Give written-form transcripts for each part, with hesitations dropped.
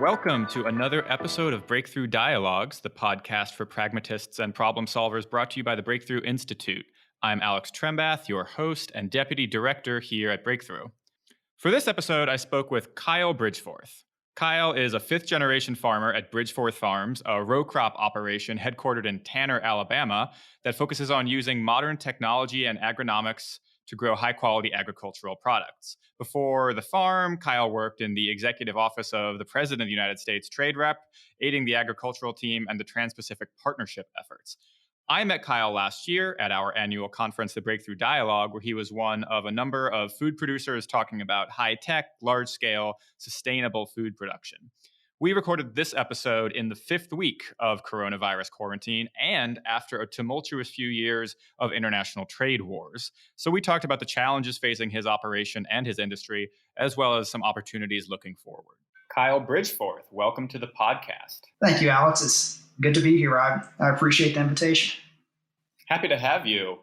Welcome to another episode of Breakthrough Dialogues, the podcast for pragmatists and problem solvers brought to you by the Breakthrough Institute. I'm Alex Trembath, your host and deputy director here at Breakthrough. For this episode, I spoke with Kyle Bridgeforth. Kyle is a fifth-generation farmer at Bridgeforth Farms, a row crop operation headquartered in Tanner, Alabama, that focuses on using modern technology and agronomics to grow high-quality agricultural products. Before the farm, Kyle worked in the executive office of the President of the United States Trade Rep, aiding the agricultural team and the Trans-Pacific Partnership efforts. I met Kyle last year at our annual conference, the Breakthrough Dialogue, where he was one of a number of food producers talking about high-tech, large-scale, sustainable food production. We recorded this episode in the fifth week of coronavirus quarantine and after a tumultuous few years of international trade wars. So we talked about the challenges facing his operation and his industry, as well as some opportunities looking forward. Kyle Bridgeforth, welcome to the podcast. Thank you, Alex. It's good to be here. I appreciate the invitation. Happy to have you.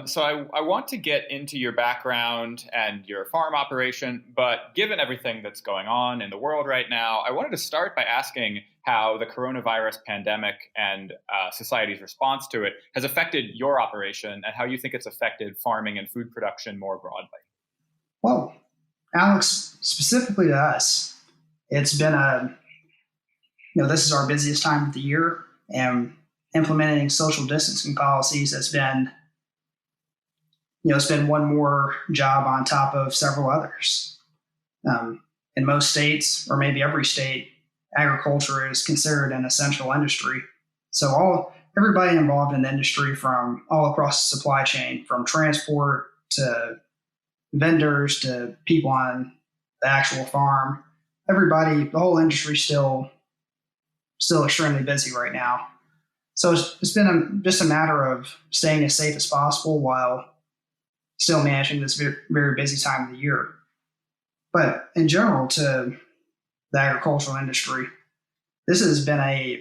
So I want to get into your background and your farm operation, but given everything that's going on in the world right now, I wanted to start by asking how the coronavirus pandemic and society's response to it has affected your operation and how you think it's affected farming and food production more broadly. Well, Alex, specifically to us, it's been this is our busiest time of the year, and implementing social distancing policies has been it's been one more job on top of several others. In most states, or maybe every state, agriculture is considered an essential industry. So everybody involved in the industry from all across the supply chain, from transport to vendors to people on the actual farm, the whole industry is still extremely busy right now. So it's been just a matter of staying as safe as possible while still managing this very, very busy time of the year. But in general, to the agricultural industry, this has been a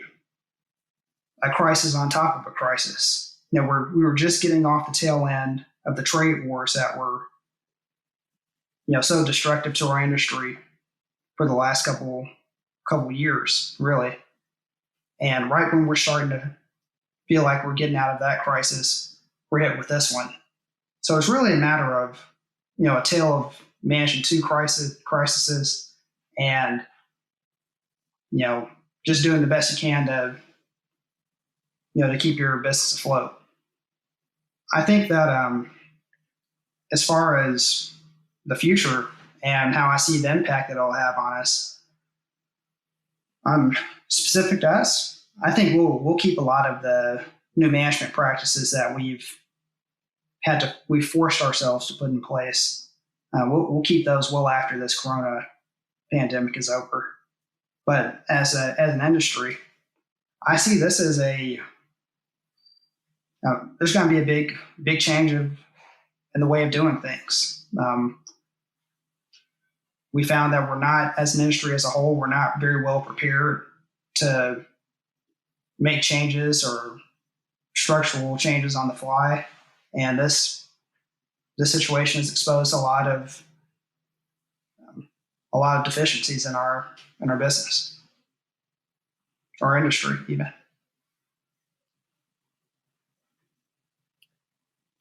crisis on top of a crisis. We were just getting off the tail end of the trade wars that were so destructive to our industry for the last couple years, really. And right when we're starting to feel like we're getting out of that crisis, we're hit with this one. So it's really a matter of, a tale of managing two crises and, just doing the best you can to keep your business afloat. I think that as far as the future and how I see the impact that it'll have on us, specific to us, I think we'll keep a lot of the new management practices that we've forced ourselves to put in place. We'll keep those well after this corona pandemic is over. But as an industry, I see this as there's going to be a big change in the way of doing things. We found that we're not, as an industry as a whole, we're not very well prepared to make changes or structural changes on the fly. And this situation has exposed a lot of deficiencies in our business, our industry, even.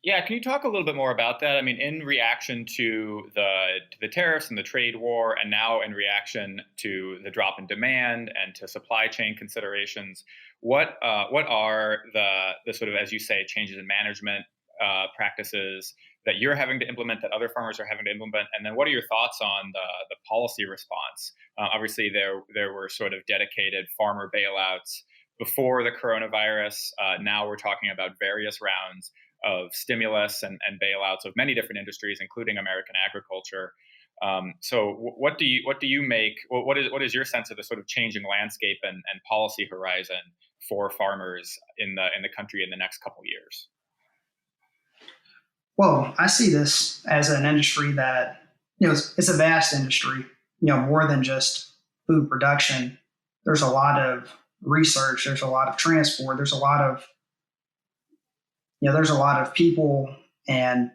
Yeah, can you talk a little bit more about that? I mean, in reaction to the tariffs and the trade war, and now in reaction to the drop in demand and to supply chain considerations, what are the sort of, as you say, changes in management practices that you're having to implement, that other farmers are having to implement? And then what are your thoughts on the policy response? Obviously, there were sort of dedicated farmer bailouts before the coronavirus. Now we're talking about various rounds of stimulus and bailouts of many different industries, including American agriculture. So what do you make? What is your sense of the sort of changing landscape and policy horizon for farmers in the country in the next couple of years? Well, I see this as an industry that, it's a vast industry, more than just food production. There's a lot of research, there's a lot of transport, there's a lot of people and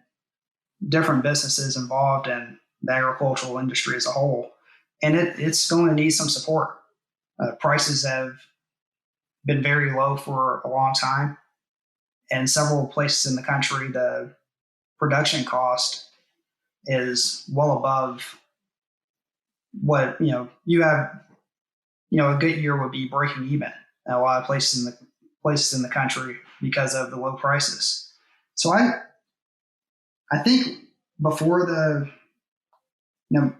different businesses involved in the agricultural industry as a whole. and it's going to need some support. Prices have been very low for a long time. And several places in the country, the production cost is well above what, you have, a good year would be breaking even in a lot of places in the country because of the low prices. So I think before the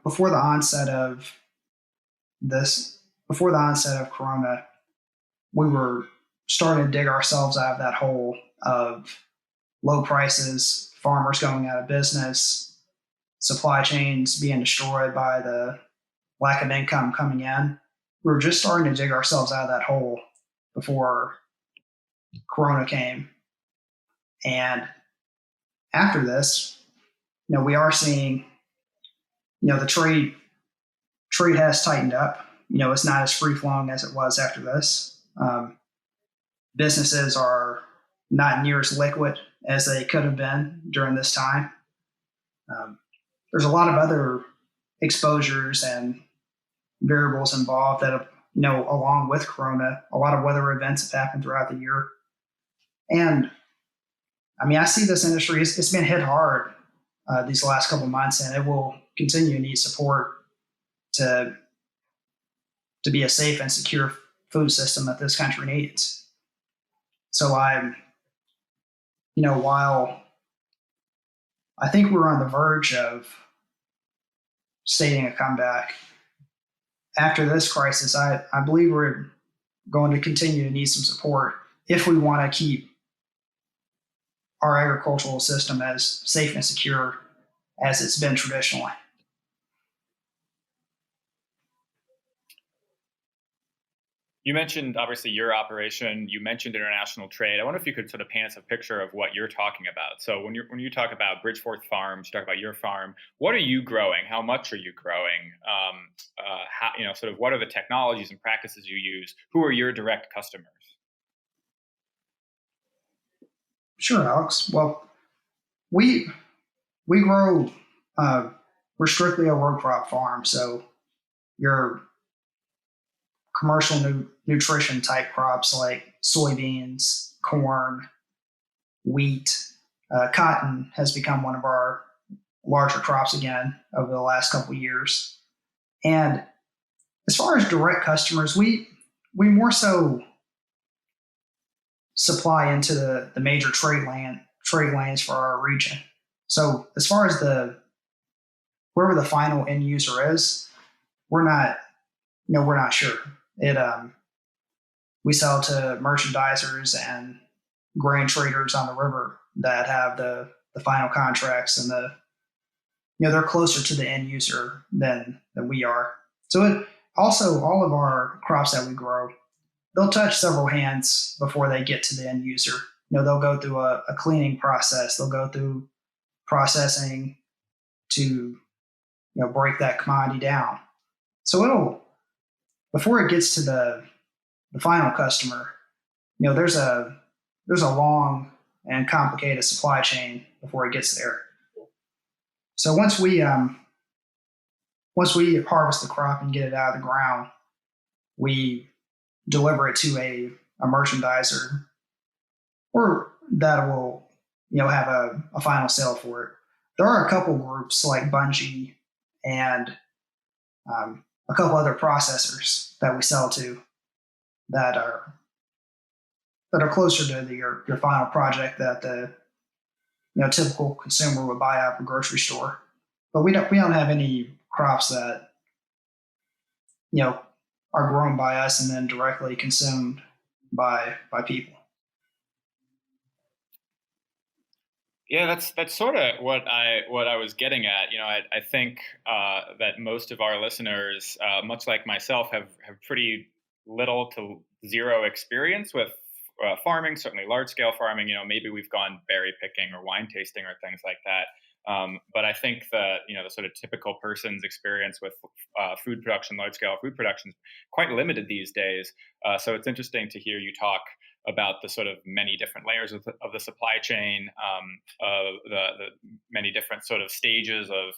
before the onset of Corona, we were starting to dig ourselves out of that hole of low prices, farmers going out of business, supply chains being destroyed by the lack of income coming in. We were just starting to dig ourselves out of that hole before Corona came. And after this, we are seeing, the trade has tightened up. It's not as free flowing as it was after this. Businesses are not near as liquid as they could have been during this time. There's a lot of other exposures and variables involved that have, along with Corona, a lot of weather events have happened throughout the year. And I see this industry, it's been hit hard these last couple of months, and it will continue to need support to be a safe and secure food system that this country needs. So while I think we're on the verge of stating a comeback, after this crisis, I believe we're going to continue to need some support if we want to keep our agricultural system as safe and secure as it's been traditionally. You mentioned, obviously, your operation. You mentioned international trade. I wonder if you could sort of paint us a picture of what you're talking about. So when you talk about Bridgeforth Farms, you talk about your farm. What are you growing? How much are you growing? Sort of what are the technologies and practices you use? Who are your direct customers? Sure, Alex. Well, we grow. We're strictly a row crop farm, so your commercial nutrition type crops like soybeans, corn, wheat, cotton has become one of our larger crops again over the last couple of years. And as far as direct customers, we more so supply into the major trade lanes for our region. So as far as wherever the final end user is, we're not sure. We sell to merchandisers and grain traders on the river that have the final contracts, and they're closer to the end user than we are. So it also, all of our crops that we grow, they'll touch several hands before they get to the end user. They'll go through a cleaning process. They'll go through processing to break that commodity down. So before it gets to the final customer, there's a long and complicated supply chain before it gets there. So once we harvest the crop and get it out of the ground, we deliver it to a merchandiser, or that will have a final sale for it. There are a couple groups like Bungie and a couple other processors that we sell to that are closer to your final project that the typical consumer would buy out of a grocery store. But we don't have any crops that are grown by us and then directly consumed by people. Yeah, that's sort of what I was getting at. I think that most of our listeners, much like myself, have pretty little to zero experience with farming. Certainly, large scale farming. Maybe we've gone berry picking or wine tasting or things like that. But I think that the sort of typical person's experience with food production, large scale food production, is quite limited these days. So it's interesting to hear you talk about the sort of many different layers of the supply chain, the many different sort of stages of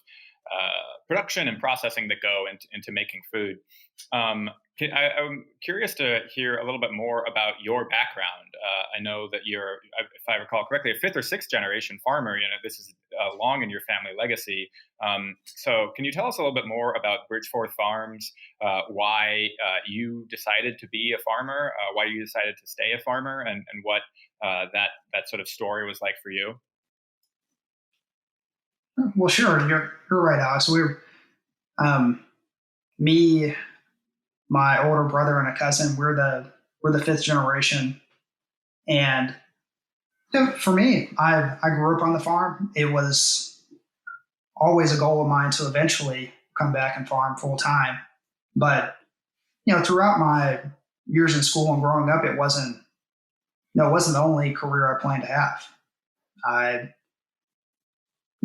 production and processing that go into making food. I'm curious to hear a little bit more about your background. I know that you're, if I recall correctly, a fifth or sixth generation farmer. This is long in your family legacy. So, can you tell us a little bit more about Bridgeforth Farms? Why you decided to be a farmer? Why you decided to stay a farmer, and what that sort of story was like for you? Well, sure, you're right, Alex. Um, me, my older brother, and a cousin. We're the fifth generation, and for me, I grew up on the farm. It was always a goal of mine to eventually come back and farm full time. But throughout my years in school and growing up, it wasn't the only career I planned to have. I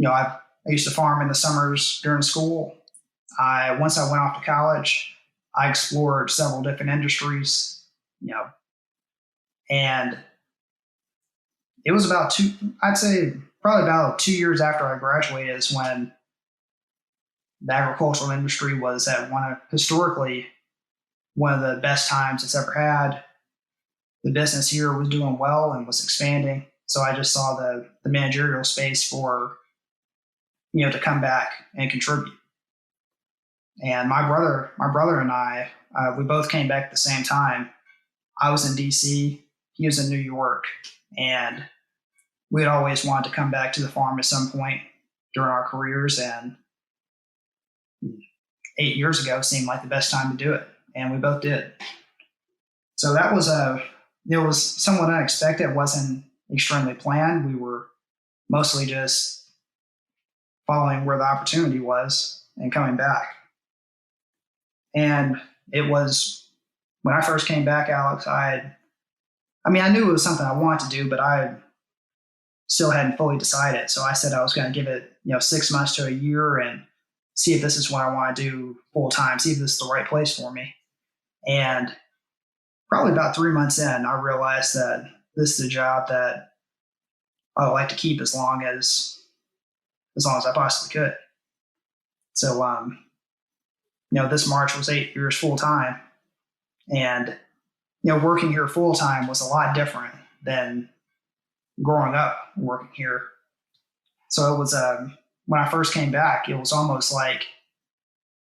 I used to farm in the summers during school. Once I went off to college, I explored several different industries, you know, and it was about I'd say probably about 2 years after I graduated is when the agricultural industry was at historically one of the best times it's ever had. The business here was doing well and was expanding. So I just saw the managerial space for, to come back and contribute. And my brother and I, we both came back at the same time. I was in DC, he was in New York, and we had always wanted to come back to the farm at some point during our careers. And 8 years ago seemed like the best time to do it, and we both did. So it was somewhat unexpected. It wasn't extremely planned. We were mostly just following where the opportunity was and coming back. And it was when I first came back, Alex, I knew it was something I wanted to do, but I still hadn't fully decided. So I said I was going to give it, 6 months to a year and see if this is what I want to do full time, see if this is the right place for me. And probably about 3 months in, I realized that this is a job that I would like to keep as long as I possibly could. So, this March was 8 years full time, and working here full time was a lot different than growing up working here. So it was when I first came back, it was almost like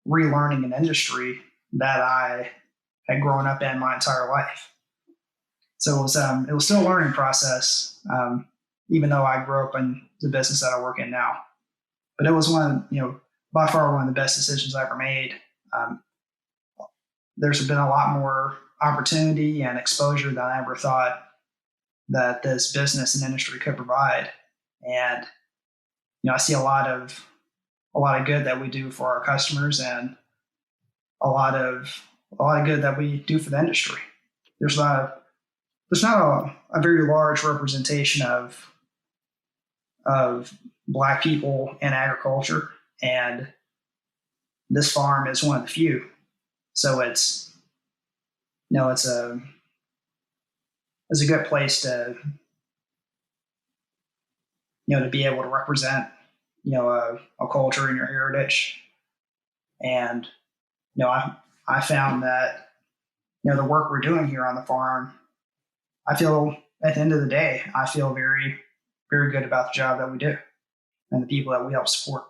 relearning an industry that I had grown up in my entire life. So it was still a learning process, even though I grew up in the business that I work in now. But it was by far one of the best decisions I ever made. There's been a lot more opportunity and exposure than I ever thought that this business and industry could provide. And I see a lot of good that we do for our customers, and a lot of good that we do for the industry. There's not a very large representation of Black people in agriculture, and this farm is one of the few. So it's a good place to to be able to represent a culture and your heritage. And I found that the work we're doing here on the farm, I feel at the end of the day, I feel very, very good about the job that we do and the people that we help support.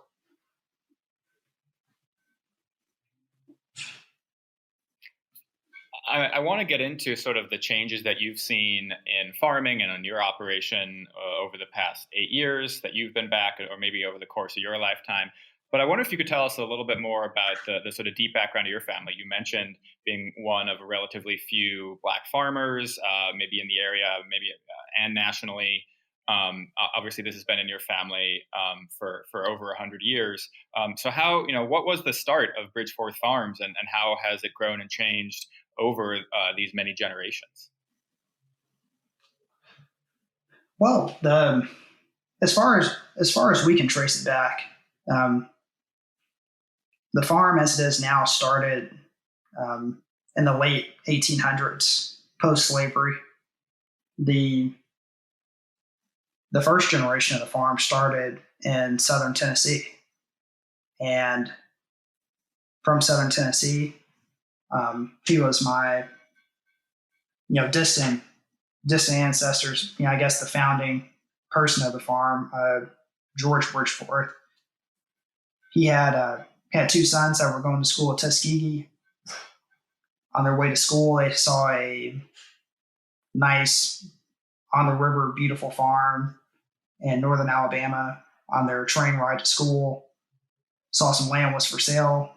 I want to get into sort of the changes that you've seen in farming and on your operation over the past 8 years that you've been back, or maybe over the course of your lifetime. But I wonder if you could tell us a little bit more about the sort of deep background of your family. You mentioned being one of a relatively few Black farmers, maybe in the area, maybe and nationally. Obviously, this has been in your family for over 100 years. So how, what was the start of Bridgeforth Farms, and how has it grown and changed over these many generations? Well, as far as we can trace it back, the farm as it is now started in the late 1800s, post-slavery. The first generation of the farm started in southern Tennessee, and from Southern Tennessee. He was my, distant ancestors. I guess the founding person of the farm, George Bridgeforth. He had two sons that were going to school at Tuskegee. On their way to school, they saw a nice, on the river, beautiful farm in northern Alabama. On their train ride to school, saw some land was for sale,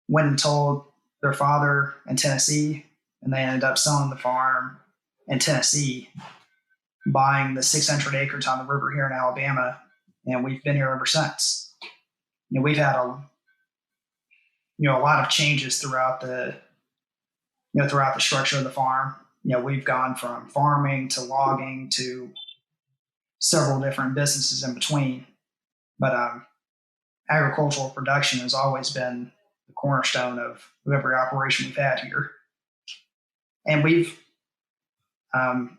went and told their father in Tennessee, and they ended up selling the farm in Tennessee, buying the 600 acres on the river here in Alabama, and we've been here ever since. We've had a lot of changes throughout the structure of the farm. We've gone from farming to logging to several different businesses in between, but agricultural production has always been the cornerstone of every operation we've had here. And we've, a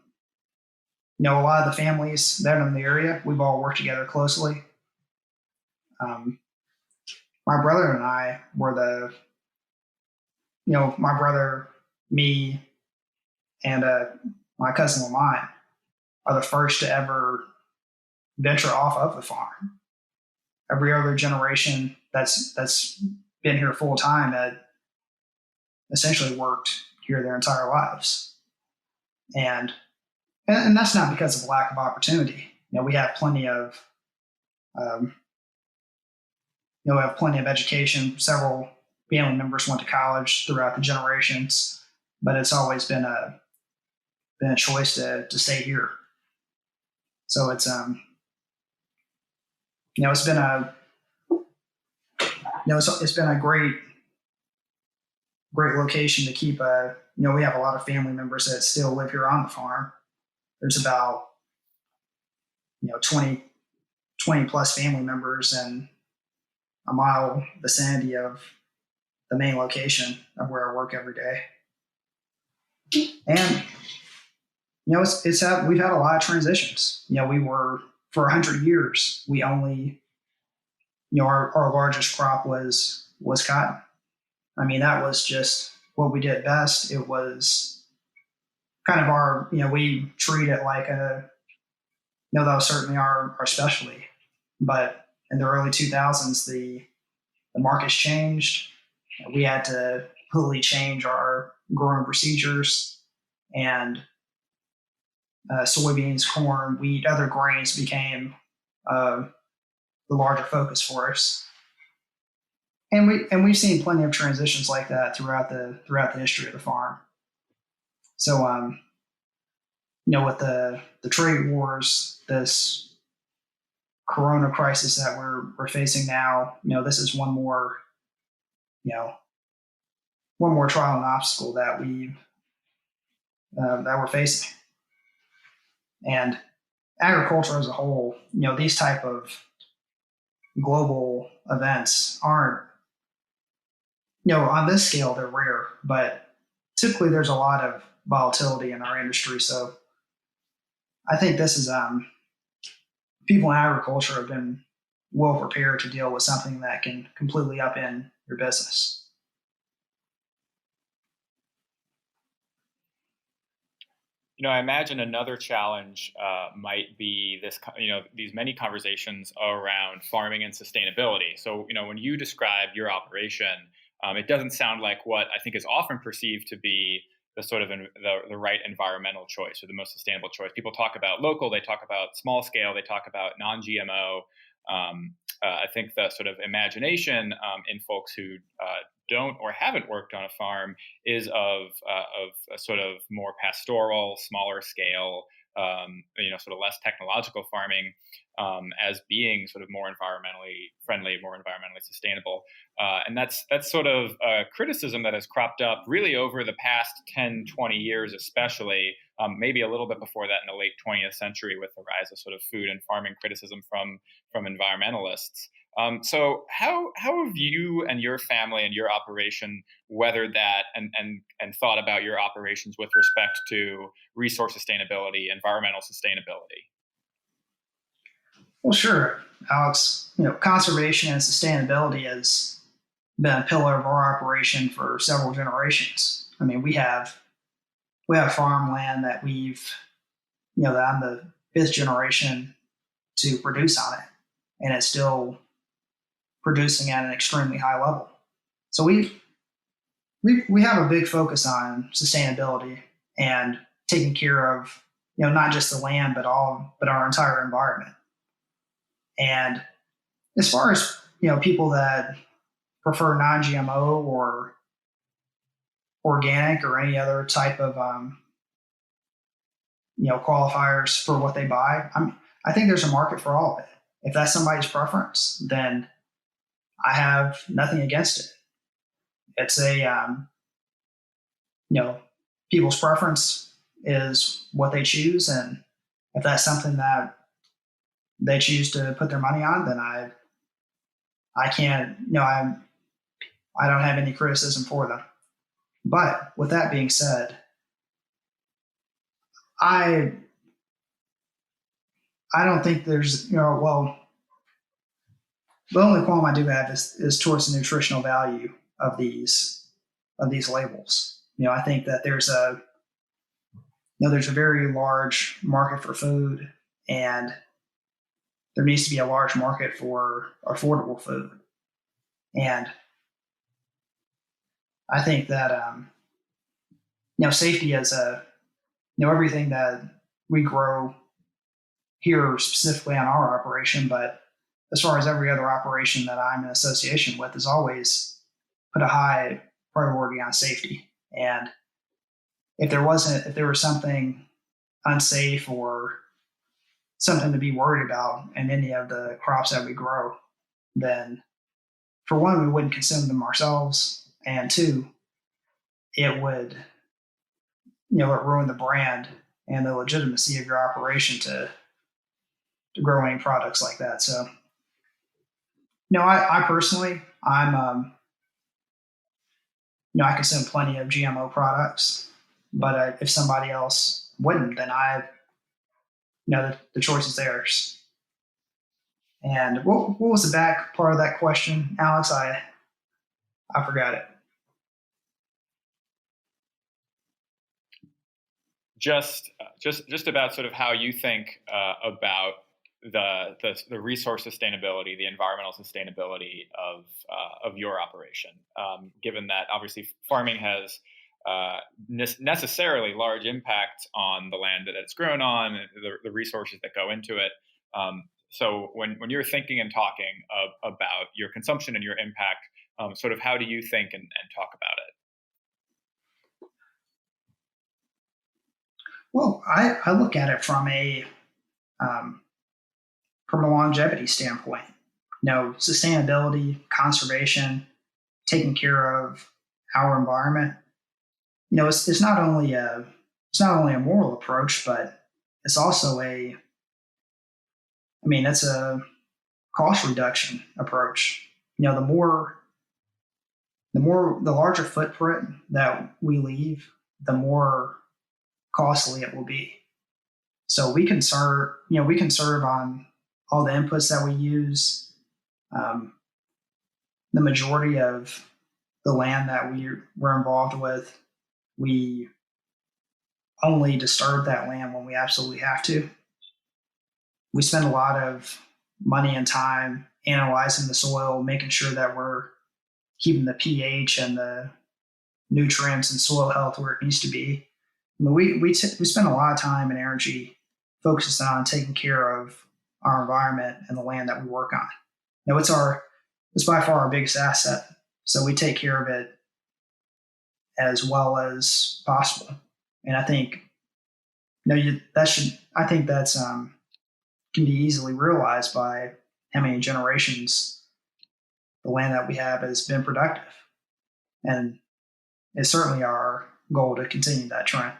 lot of the families that are in the area, we've all worked together closely. My brother and I were my brother, me, and my cousin Lamont are the first to ever venture off of the farm. Every other generation that's been here full time had essentially worked here their entire lives, and that's not because of a lack of opportunity. We have plenty of we have plenty of education. Several family members went to college throughout the generations, but it's always been a choice to stay here. So it's it's been a it's been a great location to keep. We have a lot of family members that still live here on the farm. There's about 20 plus family members in a mile vicinity of the main location of where I work every day. And we've had a lot of transitions. We were, for 100 years, we only, our largest crop was cotton. I mean, that was just what we did best. It was kind of our, we treat it like that was certainly our specialty. But in the early 2000s, the markets changed. We had to completely change our growing procedures, and soybeans, corn, wheat, other grains became the larger focus for us. And we've seen plenty of transitions like that throughout the history of the farm. So with the trade wars, this Corona crisis that we're facing now, this is one more trial and obstacle that we're facing. And agriculture as a whole, these type of global events aren't, on this scale, they're rare, but typically there's a lot of volatility in our industry. So I think this is, people in agriculture have been well prepared to deal with something that can completely upend your business. I imagine another challenge might be this, these many conversations around farming and sustainability. So, when you describe your operation, it doesn't sound like what I think is often perceived to be the sort of the right environmental choice or the most sustainable choice. People talk about local, they talk about small scale, they talk about non-GMO. I think the sort of imagination in folks who don't or haven't worked on a farm is of a sort of more pastoral, smaller scale, sort of less technological farming as being sort of more environmentally friendly, more environmentally sustainable. And that's sort of a criticism that has cropped up really over the past 10, 20 years, especially, maybe a little bit before that in the late 20th century with the rise of sort of food and farming criticism from environmentalists. So how have you and your family and your operation weathered that and thought about your operations with respect to resource sustainability, environmental sustainability? Well, sure, Alex. Conservation and sustainability has been a pillar of our operation for several generations. I mean, we have farmland that that I'm the fifth generation to produce on it, and it's still producing at an extremely high level. So we have a big focus on sustainability and taking care of not just the land but our entire environment. And as far as people that prefer non-GMO or organic or any other type of qualifiers for what they buy, I think there's a market for all of it. If that's somebody's preference, then I have nothing against it. It's a people's preference is what they choose, and if that's something that they choose to put their money on, then I can't I don't have any criticism for them. But with that being said, I I don't think there's the only qualm I do have is towards the nutritional value of these labels. I think that there's a very large market for food, and there needs to be a large market for affordable food. And I think that safety is everything that we grow here specifically on our operation, but as far as every other operation that I'm in association with, is always put a high priority on safety. And if there was something unsafe or something to be worried about in any of the crops that we grow, then for one, we wouldn't consume them ourselves, and two, it would it ruin the brand and the legitimacy of your operation to grow any products like that. So, I personally, I consume plenty of GMO products, but if somebody else wouldn't, then the choice is theirs. And what was the back part of that question, Alex? I forgot it. Just about sort of how you think about the resource sustainability, the environmental sustainability of your operation, given that obviously farming has necessarily large impact on the land that it's grown on, the resources that go into it. So when you're thinking and talking about your consumption and your impact, sort of how do you think and talk about it? Well, I look at it from a longevity standpoint. Sustainability, conservation, taking care of our environment. It's not only a moral approach, but it's also it's a cost reduction approach. The larger footprint that we leave, the more costly it will be. So we can serve on all the inputs that we use. The majority of the land that we're involved with, we only disturb that land when we absolutely have to. We spend a lot of money and time analyzing the soil, making sure that we're keeping the pH and the nutrients and soil health where it needs to be. We spend a lot of time and energy focused on taking care of our environment and the land that we work on. It's by far our biggest asset, so we take care of it as well as possible. And I think I think that's can be easily realized by how many generations the land that we have has been productive, and it's certainly our goal to continue that trend.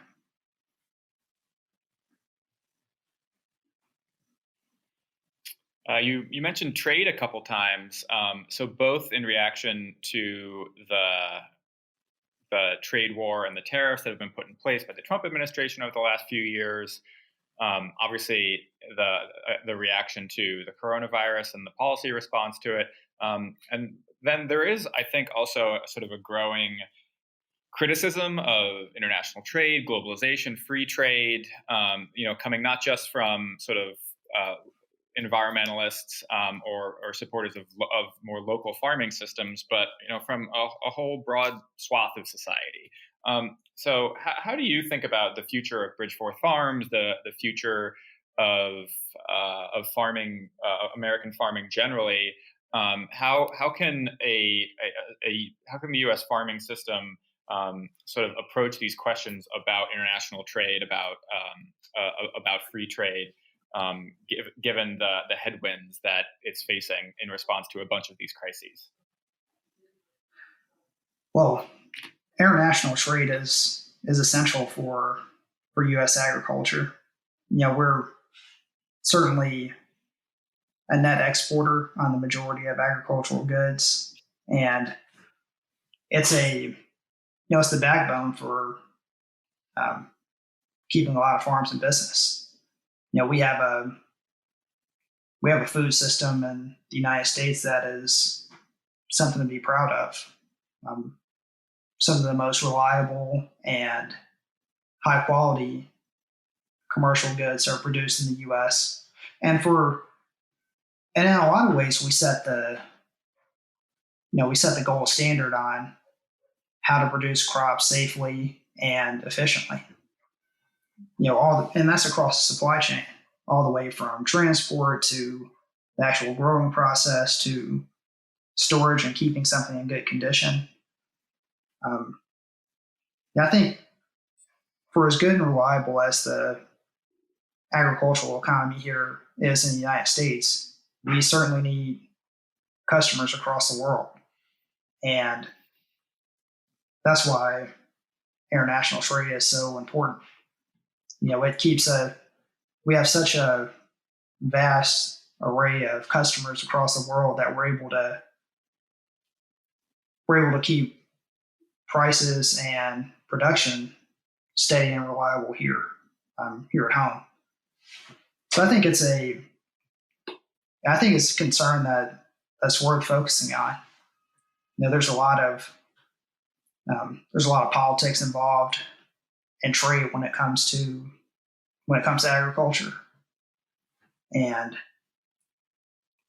You mentioned trade a couple times, so both in reaction to the trade war and the tariffs that have been put in place by the Trump administration over the last few years. Obviously, the reaction to the coronavirus and the policy response to it. And then there is, I think, also sort of a growing criticism of international trade, globalization, free trade, coming not just from sort of environmentalists or supporters of more local farming systems, but from a whole broad swath of society. So how do you think about the future of Bridgeforth Farms, the future of farming, American farming generally? How can how can the U.S. farming system sort of approach these questions about international trade, about free trade, given the headwinds that it's facing in response to a bunch of these crises? Well, international trade is essential for U.S. agriculture. We're certainly a net exporter on the majority of agricultural goods, and it's it's the backbone for keeping a lot of farms in business. We have a food system in the United States that is something to be proud of. Some of the most reliable and high quality commercial goods are produced in the U.S. And in a lot of ways, we set the gold standard on how to produce crops safely and efficiently. And that's across the supply chain, all the way from transport to the actual growing process to storage and keeping something in good condition. I think for as good and reliable as the agricultural economy here is in the United States, we certainly need customers across the world. And that's why international trade is so important. It keeps we have such a vast array of customers across the world that we're able to keep prices and production steady and reliable here at home. So I think it's a concern that's worth focusing on. There's a lot of politics involved in trade when it comes to agriculture, and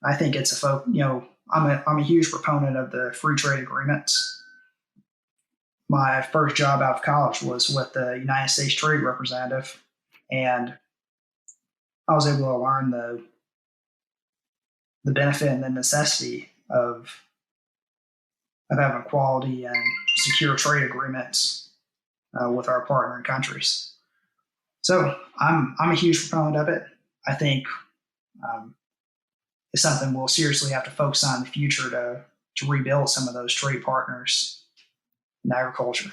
I think it's I'm a huge proponent of the free trade agreements. My first job out of college was with the United States Trade Representative, and I was able to learn the benefit and the necessity of having quality and secure trade agreements with our partnering countries. So I'm a huge proponent of it. I think it's something we'll seriously have to focus on in the future to rebuild some of those trade partners in agriculture.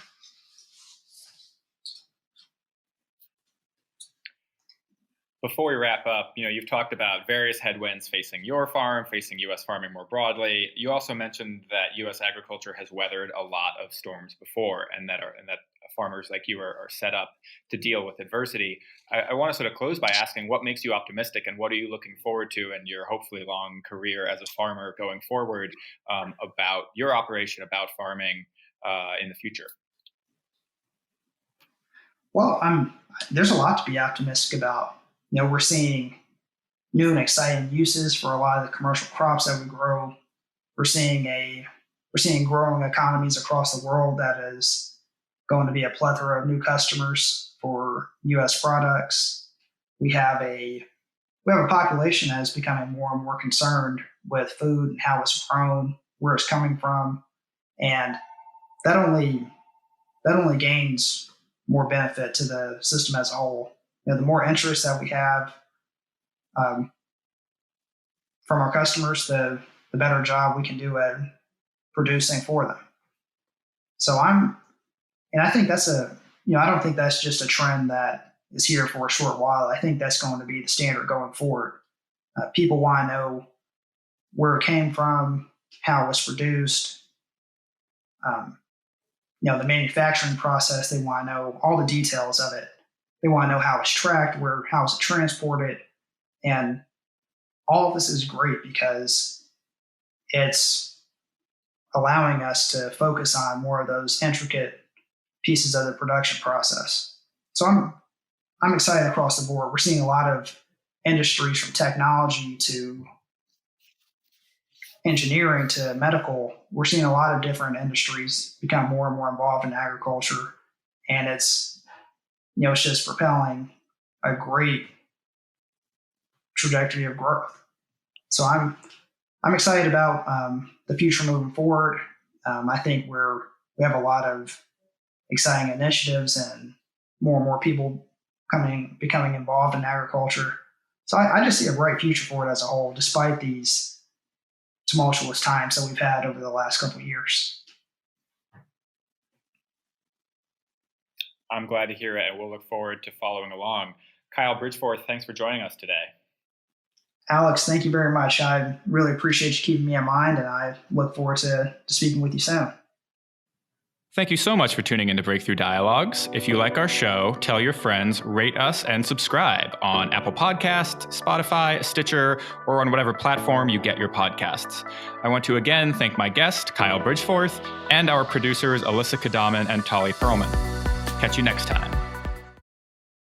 Before we wrap up, you've talked about various headwinds facing your farm, facing U.S. farming more broadly. You also mentioned that U.S. agriculture has weathered a lot of storms before, and that farmers like you are set up to deal with adversity. I want to sort of close by asking, what makes you optimistic, and what are you looking forward to in your hopefully long career as a farmer going forward, about your operation, about farming in the future? Well, there's a lot to be optimistic about. We're seeing new and exciting uses for a lot of the commercial crops that we grow. We're seeing growing economies across the world that is going to be a plethora of new customers for U.S. products. We have a population that is becoming more and more concerned with food and how it's grown, where it's coming from, and that only gains more benefit to the system as a whole. The more interest that we have from our customers, the better job we can do at producing for them. So I think that's I don't think that's just a trend that is here for a short while. I think that's going to be the standard going forward. People want to know where it came from, how it was produced, the manufacturing process. They want to know all the details of it. They want to know how it's tracked, how it's transported, And all of this is great because it's allowing us to focus on more of those intricate pieces of the production process. So I'm excited across the board. We're seeing a lot of industries, from technology to engineering to medical. We're seeing a lot of different industries become more and more involved in agriculture, and it's just propelling a great trajectory of growth. So I'm excited about the future moving forward. I think we have a lot of exciting initiatives and more people becoming involved in agriculture. So I just see a bright future for it as a whole, despite these tumultuous times that we've had over the last couple of years. I'm glad to hear it, and we'll look forward to following along. Kyle Bridgeforth, thanks for joining us today. Alex, thank you very much. I really appreciate you keeping me in mind, and I look forward to speaking with you soon. Thank you so much for tuning into Breakthrough Dialogues. If you like our show, tell your friends, rate us, and subscribe on Apple Podcasts, Spotify, Stitcher, or on whatever platform you get your podcasts. I want to again thank my guest, Kyle Bridgeforth, and our producers, Alyssa Kadaman and Tali Perlman. Catch you next time.